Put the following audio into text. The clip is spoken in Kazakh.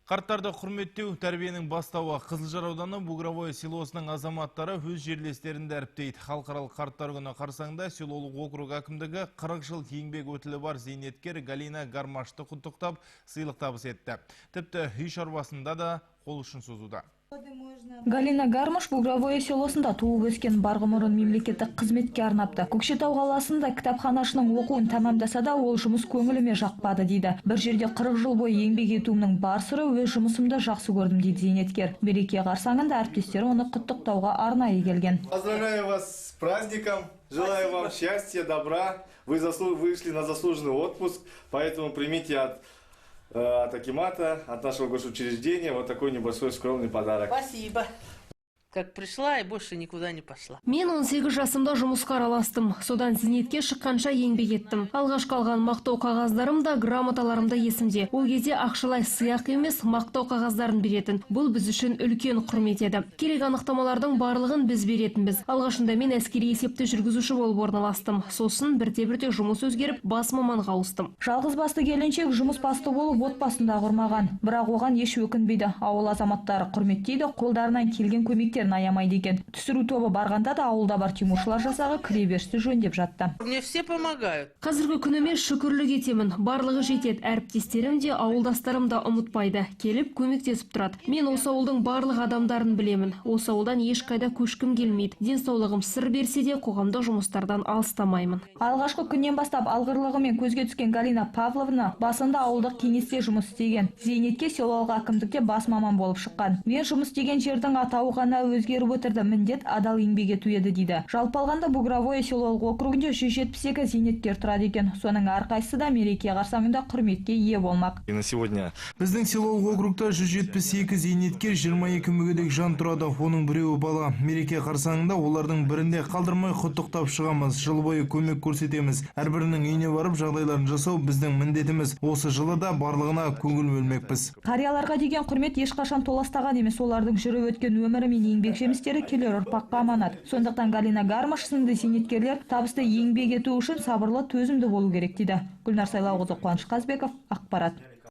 Қарттарды құрметтеу тәрбиенің бастауы. Қызылжар ауданы Бугровое селосының азаматтары өз жерлестерін дәріптейді. Халықаралық қарттар күні қарсаңында селолық округ әкімдігі 40 жыл еңбек өтілі бар зейнеткер Галина Гармашты құттықтап, сыйлық табыс етті. Тіпті үй шаруасында да қол ұшын созуда. Галина Гармаш Бугровое селосында туып өскен барғымұрын мемлекеттік қызметке арнапты. Көкшетау қаласында кітапханашының оқуын тәмамдаса да ол жұмыс көңіліме жақпады дейді. Бір жерде 40 жыл бойы еңбек етуімнің бар сыры өз жұмысымды жақсы көрдім дейді зейнеткер. Береке қарсаңында әріптестері оны құттықтауға арнайы келген. Поздравляю вас с праздником, желаю вам счастья, добра. Вы вышли на заслуженный отпуск, поэтому примите от Акимата, от нашего госучреждения вот такой небольшой скромный подарок. Спасибо. Как пришла и больше никуда не пошла. Мен 18 жасымда жұмысқа араластым. Содан зейнетке шыққанша еңбек еттім. Алғашқы алған мақтау қағаздарым да, грамоталарым да есімде. Ол кезде ақшалай сыйақы емес, мақтау қағаздарын беретін. Бұл біз үшін үлкен құрмет еді. Керек анықтамалардың барлығын біз беретінбіз. Алғашында мен әскери есепті жүргізуші болып орналастым. Сосын бірте-бірте жұмыс өзгеріп, бас маманға ауыстым. Жалғыз басты келіншек жұмыс басты болып отбасында құрмаған. Бірақ оған еш өкінбейді. Ауыл азаматтары құрметтейді, қолдарынан келген көмектерін аямайды екен. Түсіру тобы барғанда да ауылда бар тимушылар жасағы кіреберісті жөндеп жатты. Мне все помогают. Қазіргі күніме шүкірлік етемін. Барлығы жетеді. Әріптестерім де, ауылдастарым да ұмытпайды. Келіп көмектесіп тұрады. Мен осы ауылдың барлық адамдарын білемін. Осы ауылдан ешқайда көшкім келмейді. Денсаулығым сыр берсе де, қоғамдық жұмыстардан алыстамаймын. Алғашқы күннен бастап алғырлығымен көзге түскен Галина Павловна басында ауылдық кеңесте жұмыс істеген. Зейнетке селолық әкімдікте бас маман болып шыққан. Мен жұмыс істеген жердің атауы ғана өзгеріп отырды, міндет адал еңбек ету еді дейді. Жалпы алғанда Бугровое селолық округінде 172 зейнеткер тұрады екен. Соның әрқайсысы да мереке қарсаңында құрметке ие болмақ. И на сегодня Біздің селолық округта 172 зейнеткер, 22 мүгедек жан тұрады. Оның біреуі бала. Мереке қарсаңында олардың бірінде қалдырмай құттықтап шығамыз. Жыл бойы көмек көрсетеміз. Әрбірінің үйіне барып жағдайларын жасау біздің міндетіміз. Осы жылы да барлығына көңіл бөлмекпіз. Қарияларға деген құрмет ешқашан толастаған емес. Олардың жүріп өткен өмірі мен еңбек жемістері келер ұрпаққа аманат. Сондықтан Галина Гармаш сынды зейнеткерлер табысты еңбек ету үшін сабырлы, төзімді болу керек дейді. Гүлнар Сайлауқызы, Қуаныш Қазбеков, ақпарат.